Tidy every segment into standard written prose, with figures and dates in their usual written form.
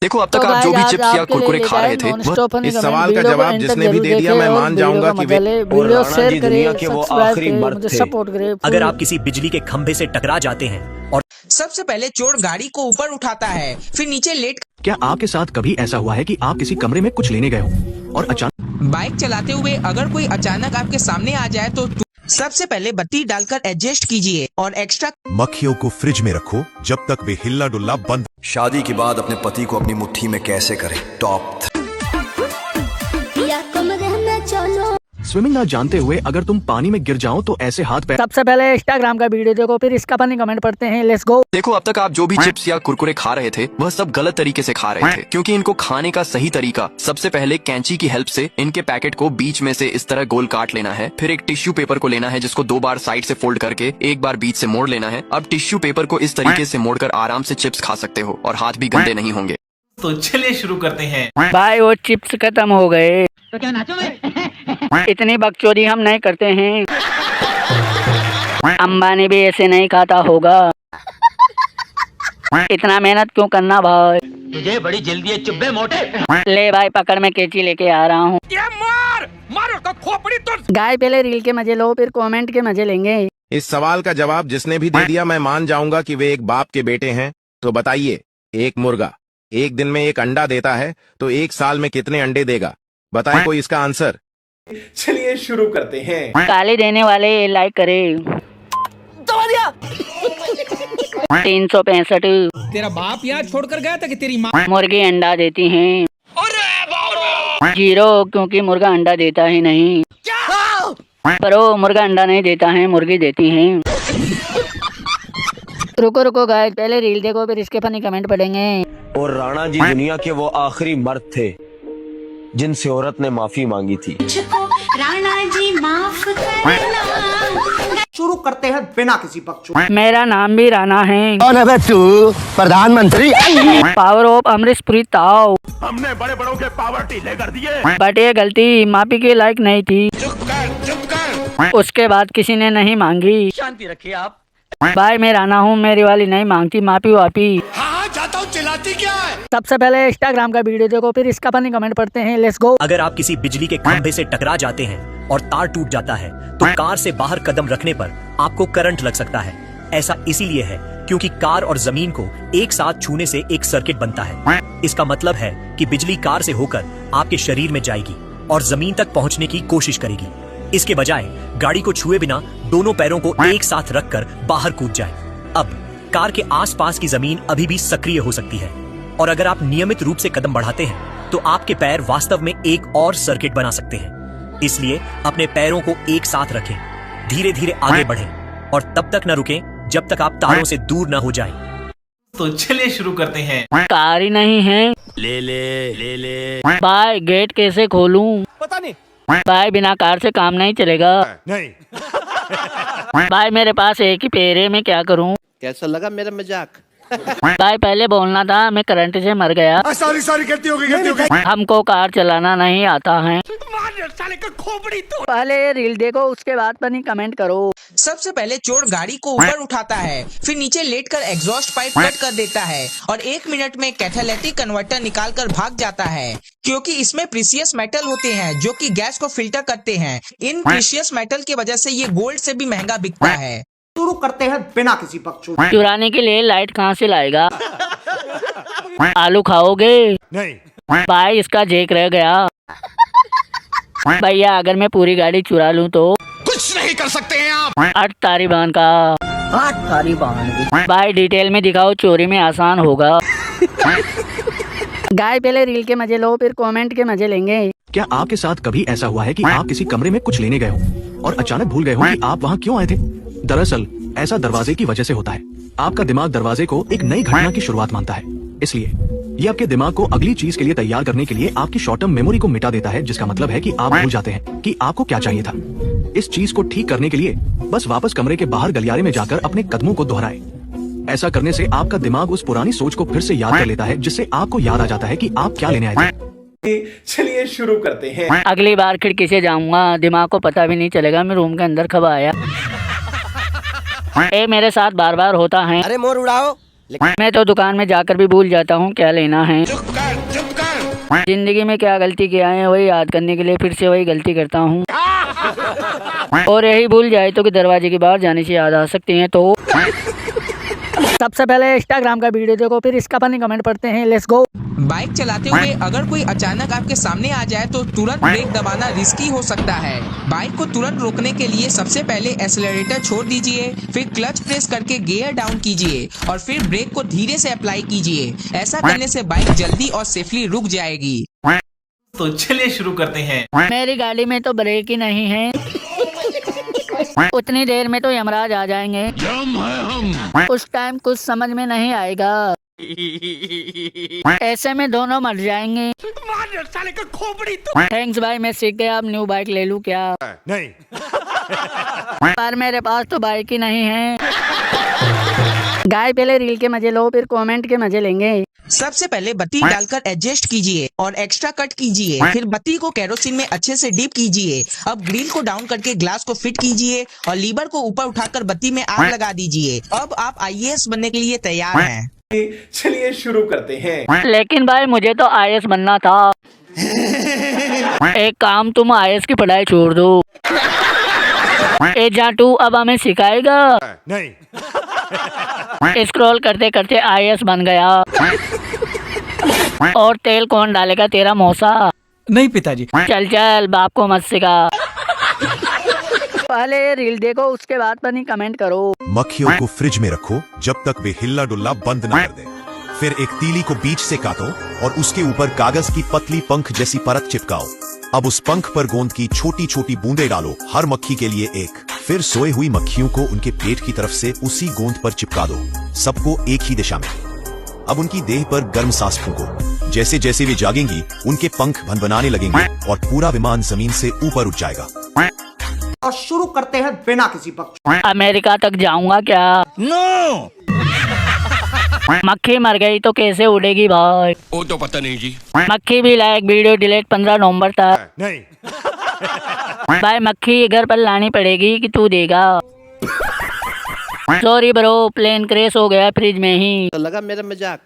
देखो अब तक आप जो भी चिप्स या कुरकुरे खा रहे थे इस सवाल का जवाब जिसने भी दे दिया मैं मान जाऊंगा कि वीडियो शेयर करें, के वो सब्सक्राइब आखिरी करें, मर्द मुझे थे। सपोर्ट करें। अगर आप किसी बिजली के खंभे से टकरा जाते हैं और सबसे पहले चोर गाड़ी को ऊपर उठाता है, फिर नीचे लेट। क्या आपके साथ कभी ऐसा हुआ है कि आप किसी कमरे में कुछ लेने गए हो और अचानक बाइक चलाते हुए अगर कोई अचानक आपके सामने आ जाए तो सबसे पहले बत्ती डालकर एडजस्ट कीजिए और एक्स्ट्रा मक्खियों को फ्रिज में रखो जब तक वे हिल्ला डुल्ला बंद। शादी के बाद अपने पति को अपनी मुट्ठी में कैसे करें टॉप। स्विमिंग ना जानते हुए अगर तुम पानी में गिर जाओ तो ऐसे हाथ पैर। सबसे पहले इंस्टाग्राम का वीडियो देखो, फिर इसका फनी कमेंट पढ़ते हैं। Let's go. देखो अब तक आप जो भी चिप्स या कुरकुरे खा रहे थे वह सब गलत तरीके से खा रहे थे, क्योंकि इनको खाने का सही तरीका सबसे पहले कैंची की हेल्प से इनके पैकेट को बीच में से इस तरह गोल काट लेना है। फिर एक टिश्यू पेपर को लेना है जिसको 2 बार साइड से फोल्ड करके एक बार बीच से मोड़ लेना है। अब टिश्यू पेपर को इस तरीके से मोड़कर आराम से चिप्स खा सकते हो और हाथ भी गंदे नहीं होंगे। तो चलिए शुरू करते हैं। भाई वो चिप्स खत्म हो गए तो क्या नाचो इतनी बकचोदी हम नहीं करते हैं। अंबानी भी ऐसे नहीं खाता होगा। इतना मेहनत क्यों करना भाई, तुझे बड़ी जल्दी है चुब्बे मोटे। ले भाई पकड़, मैं कैंची लेके आ रहा हूँ। मार उसको खोपड़ी तोड़। गाय पहले रील के मजे लो, फिर कमेंट के मजे लेंगे। इस सवाल का जवाब जिसने भी दे दिया मैं मान जाऊंगा कि वे एक बाप के बेटे हैं। तो बताइए, एक मुर्गा एक दिन में एक अंडा देता है तो 1 साल में कितने अंडे देगा? बताएं कोई इसका आंसर। चलिए शुरू करते हैं। गाली देने वाले लाइक करे। 365 तेरा बाप यहाँ छोड़कर गया था कि तेरी माँ? मुर्गी अंडा देती हैं। 0 क्योंकि मुर्गा अंडा देता ही नहीं। पर वो मुर्गा अंडा नहीं देता है, मुर्गी देती हैं। रुको रुको गाइस, पहले रील देखो फिर इसके फनी कमेंट पढ़ेंगे। और राणा जी दुनिया के वो आखिरी मर्द थे जिनसे औरत ने माफी मांगी थी। राणा जी माफ करना। शुरू करते हैं बिना किसी पक्ष। मेरा नाम भी राणा है। कौन है बे तू? प्रधानमंत्री। पावर ऑफ अमरीशपुरी ताऊ। हमने बड़े बड़ों के पावर ढीले कर दिए। बट ये गलती माफी के लायक नहीं थी। उसके बाद किसी ने नहीं मांगी। शांति रखिए आप। भाई मैं राणा हूँ, मेरी वाली नहीं मांगती माफी वापी। हाँ जाता हूँ, चिल्लाती क्या है? सबसे पहले इंस्टाग्राम का वीडियो देखो, फिर इसका फनी कमेंट पढ़ते हैं। Let's go. अगर आप किसी बिजली के खंभे से टकरा जाते हैं और तार टूट जाता है तो कार से बाहर कदम रखने पर आपको करंट लग सकता है। ऐसा इसीलिए है क्योंकि कार और जमीन को एक साथ छूने से एक सर्किट बनता है। इसका मतलब है कि बिजली कार से होकर आपके शरीर में जाएगी और जमीन तक पहुंचने की कोशिश करेगी। इसके बजाय गाड़ी को छुए बिना दोनों पैरों को एक साथ रखकर बाहर कूद जाए। अब कार के आसपास की जमीन अभी भी सक्रिय हो सकती है और अगर आप नियमित रूप से कदम बढ़ाते हैं तो आपके पैर वास्तव में एक और सर्किट बना सकते हैं। इसलिए अपने पैरों को एक साथ रखें, धीरे धीरे आगे बढ़ें और तब तक न रुकें जब तक आप तारों से दूर न हो जाएं। तो चलिए शुरू करते हैं। कार ही नहीं है। ले भाई गेट कैसे खोलूं? पता नहीं। भाई बिना कार से काम नहीं चलेगा। नहीं। भाई मेरे पास एक ही पैर है, मैं क्या करूं? कैसा लगा मेरा मजाक? भाई पहले बोलना था, मैं करंट से मर गया। सारी गलती हो गई। हमको कार चलाना नहीं आता है। साले का खोपड़ी तोड़। पहले रील देखो, उसके बाद फनी कमेंट करो। सबसे पहले चोर गाड़ी को ऊपर उठाता है, फिर नीचे लेटकर एग्जॉस्ट पाइप कट कर देता है और 1 मिनट में कैथालिटिक कन्वर्टर निकालकर भाग जाता है, क्योंकि इसमें प्रीशियस मेटल होते हैं जो कि गैस को फिल्टर करते हैं। इन प्रीशियस मेटल की वजह से ये गोल्ड से भी महंगा बिकता है। शुरू करते हैं बिना किसी पक्ष। चुराने के लिए लाइट कहाँ से लाएगा? आलू खाओगे? नहीं। भाई इसका जेक रह गया। भैया अगर मैं पूरी गाड़ी चुरा लूं तो? कुछ नहीं कर सकते हैं आप। 8 तालिबान का। 8 तालिबान। भाई डिटेल में दिखाओ, चोरी में आसान होगा। गाय पहले रील के मजे लो, फिर कमेंट के मजे लेंगे। क्या आपके साथ कभी ऐसा हुआ है कि आप किसी कमरे में कुछ लेने गए हो और अचानक भूल गए हो कि आप वहाँ क्यों आए थे? दरअसल ऐसा दरवाजे की वजह से होता है। आपका दिमाग दरवाजे को एक नई घटना की शुरुआत मानता है, इसलिए ये आपके दिमाग को अगली चीज के लिए तैयार करने के लिए आपकी शॉर्ट टर्म मेमोरी को मिटा देता है, जिसका मतलब है कि आप भूल जाते हैं कि आपको क्या चाहिए था। इस चीज को ठीक करने के लिए बस वापस कमरे के बाहर गलियारे में जाकर अपने कदमों को दोहराए। ऐसा करने से आपका दिमाग उस पुरानी सोच को फिर से याद कर लेता है, जिससे आपको याद आ जाता है कि आप क्या लेने आए थे। चलिए शुरू करते हैं। अगली बार खिड़की से जाऊंगा, दिमाग को पता भी नहीं चलेगा मैं रूम के अंदर कब आया। मेरे साथ बार बार होता है। अरे मोर उड़ाओ, मैं तो दुकान में जाकर भी भूल जाता हूँ क्या लेना है। जिंदगी में क्या गलती किया है वही याद करने के लिए फिर से वही गलती करता हूँ। और यही भूल जाए तो कि दरवाजे के बाहर जाने से याद आ सकती हैं। तो सबसे पहले इंस्टाग्राम का वीडियो देखो, फिर इसका फनी कमेंट पढ़ते हैं। Let's go. बाइक चलाते हुए अगर कोई अचानक आपके सामने आ जाए तो तुरंत ब्रेक दबाना रिस्की हो सकता है। बाइक को तुरंत रोकने के लिए सबसे पहले एक्सेलरेटर छोड़ दीजिए, फिर क्लच प्रेस करके गियर डाउन कीजिए और फिर ब्रेक को धीरे से अप्लाई कीजिए। ऐसा करने से बाइक जल्दी और सेफली रुक जाएगी। तो चलिए शुरू करते हैं। मेरी गाड़ी में तो ब्रेक ही नहीं है। उतनी देर में तो यमराज आ जाएंगे। उस टाइम कुछ समझ में नहीं आएगा। ऐसे में दोनों मर जाएंगे। साले का खोपड़ी तो। थैंक्स भाई, मैं सीख गया। अब न्यू बाइक ले लूं क्या? नहीं। पर मेरे पास तो बाइक ही नहीं है। गाय पहले रील के मजे लो, फिर कमेंट के मजे लेंगे। सबसे पहले बत्ती डालकर एडजस्ट कीजिए और एक्स्ट्रा कट कीजिए। फिर बत्ती को केरोसिन में अच्छे से डिप कीजिए। अब ग्रिल को डाउन करके ग्लास को फिट कीजिए और लीवर को ऊपर उठाकर बत्ती में आग लगा दीजिए। अब आप IAS बनने के लिए तैयार हैं। चलिए शुरू करते हैं। लेकिन भाई मुझे तो IAS बनना था। एक काम, तुम IAS की पढ़ाई छोड़ दो। ए जाटू अब हमें सिखाएगा? नहीं। स्क्रॉल करते करते IAS बन गया। और तेल कौन डालेगा, तेरा मौसा? नहीं पिताजी। चल चल, बाप को मत सिखा। पहले रील देखो, उसके बाद पर नहीं कमेंट करो। मक्खियों को फ्रिज में रखो जब तक वे हिल्ला डुल्ला बंद न कर दें। फिर एक तीली को बीच से काटो और उसके ऊपर कागज की पतली पंख जैसी परत चिपकाओ। अब उस पंख पर गोंद की छोटी छोटी बूंदें डालो, हर मक्खी के लिए एक। फिर सोए हुई मक्खियों को उनके पेट की तरफ से उसी गोंद पर चिपका दो, सबको एक ही दिशा में। अब उनकी देह पर गर्म सांस फूंको। जैसे जैसे वे जागेंगी उनके पंख भनभनाने लगेंगे और पूरा विमान जमीन से ऊपर उठ जाएगा। और शुरू करते हैं बिना किसी पक्ष। अमेरिका तक जाऊंगा क्या? नो। मक्खी मर गई तो कैसे उड़ेगी भाई? वो तो पता नहीं जी। मक्खी भी लायक वीडियो डिलीट 15 नवंबर तक। नहीं। भाई मक्खी घर पर लानी पड़ेगी कि तू देगा? सॉरी ब्रो, प्लेन क्रैश हो गया फ्रिज में ही। तो लगा मेरा मजाक।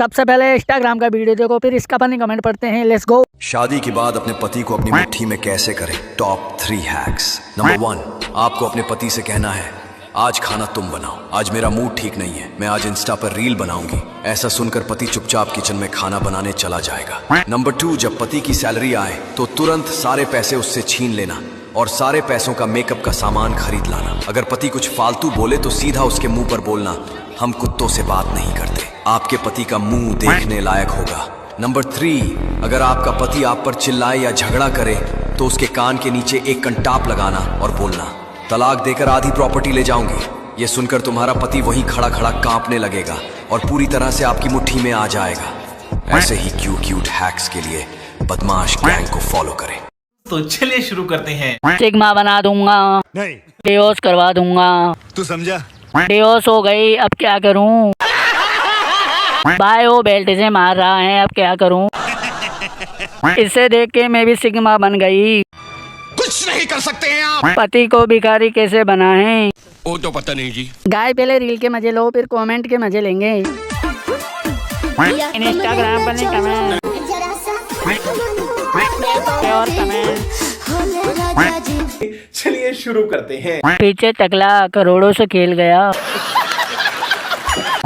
सबसे पहले इंस्टाग्राम का वीडियो देखो, फिर इसका फनी कमेंट पढ़ते हैं। Let's go. शादी के बाद अपने पति को अपनी मुट्ठी में कैसे करें? Top 3 hacks. नंबर 1, आपको अपने पति से कहना है, आज खाना तुम बनाओ, आज मेरा मूड ठीक नहीं है, मैं आज इंस्टा पर रील बनाऊंगी। ऐसा सुनकर पति चुपचाप किचन में खाना बनाने चला जाएगा। नंबर 2, जब पति की सैलरी आए तो तुरंत सारे पैसे उससे छीन लेना और सारे पैसों का मेकअप का सामान खरीद लाना। अगर पति कुछ फालतू बोले तो सीधा उसके मुंह पर बोलना, हम कुत्तों से बात नहीं करते। आपके पति का मुंह देखने लायक होगा। नंबर 3, अगर आपका पति आप पर चिल्लाए या झगड़ा करे तो उसके कान के नीचे एक कंटाप लगाना और बोलना, तलाक देकर आधी प्रॉपर्टी ले जाऊंगी। ये सुनकर तुम्हारा पति वहीं खड़ा खड़ा कांपने लगेगा और पूरी तरह से आपकी मुट्ठी में आ जाएगा। ऐसे ही क्यूट हैक्स के लिए बदमाश गैंग को फॉलो करें। तो चलिए शुरू करते हैं। सिग्मा बना दूंगा। नहीं। डिवोर्स करवा दूंगा। तू समझा? डिवोर्स हो गई, अब क्या करूं? भाई वो बेल्ट से मार रहा है, अब क्या करूं? इसे देख के मैं भी सिग्मा बन गई। कुछ नहीं कर सकते हैं आप। पति को भिखारी कैसे बनाएं? वो तो पता नहीं जी। गाय पहले रील के मजे लो, फिर कमेंट के मजे लेंगे। इंस्टाग्राम पर नहीं कमेंट और कमेंट। चलिए शुरू करते हैं। पीछे टकला करोड़ों से खेल गया,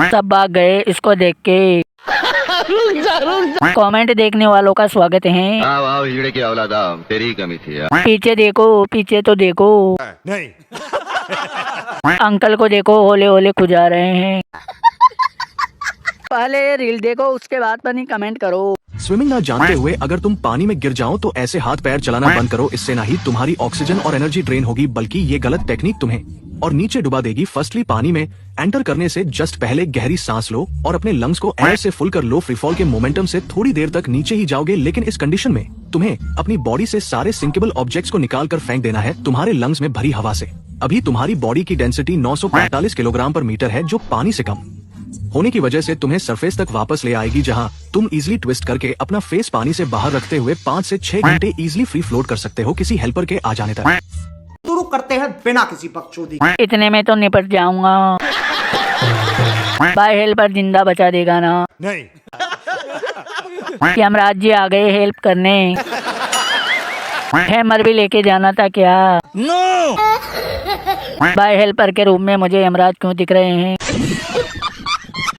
सब भाग गए इसको देख के। कमेंट देखने वालों का स्वागत है। आओ हीरे की औलादा, तेरी ही कमी थी यार। पीछे देखो, पीछे तो देखो। नहीं। अंकल को देखो, होले होले खुजा रहे हैं। पहले रील देखो, उसके बाद पर नहीं कमेंट करो। स्विमिंग ना जानते हुए अगर तुम पानी में गिर जाओ तो ऐसे हाथ पैर चलाना बंद करो। इससे ना ही तुम्हारी ऑक्सीजन और एनर्जी ड्रेन होगी, बल्कि ये गलत टेक्निक तुम्हें और नीचे डुबा देगी। फर्स्टली पानी में एंटर करने से जस्ट पहले गहरी सांस लो और अपने लंग्स को एयर से फुल कर लो। फ्री फॉल के मोमेंटम से थोड़ी देर तक नीचे ही जाओगे, लेकिन इस कंडीशन में तुम्हें अपनी बॉडी से सारे सिंकेबल ऑब्जेक्ट्स को निकाल कर फेंक देना है तुम्हारे लंग्स में भरी हवा से। अभी तुम्हारी बॉडी की डेंसिटी 945 किलोग्राम पर मीटर है, जो पानी से कम होने की वजह से तुम्हें सरफेस तक वापस ले आएगी, जहां तुम इजीली ट्विस्ट करके अपना फेस पानी से बाहर रखते हुए 5 से 6 घंटे इजीली फ्री फ्लोट कर सकते हो, किसी हेल्पर के आ जाने तक। शुरू करते हैं बिना किसी बकचोदी। इतने में तो निपट जाऊंगा। भाई हेल्पर जिंदा बचा देगा ना? नहीं। कि यमराज जी आ गए हेल्प करने। हैमर भी लेके जाना था क्या? नो। भाई हेल्पर के रूम में मुझे यमराज क्यों दिख रहे हैं?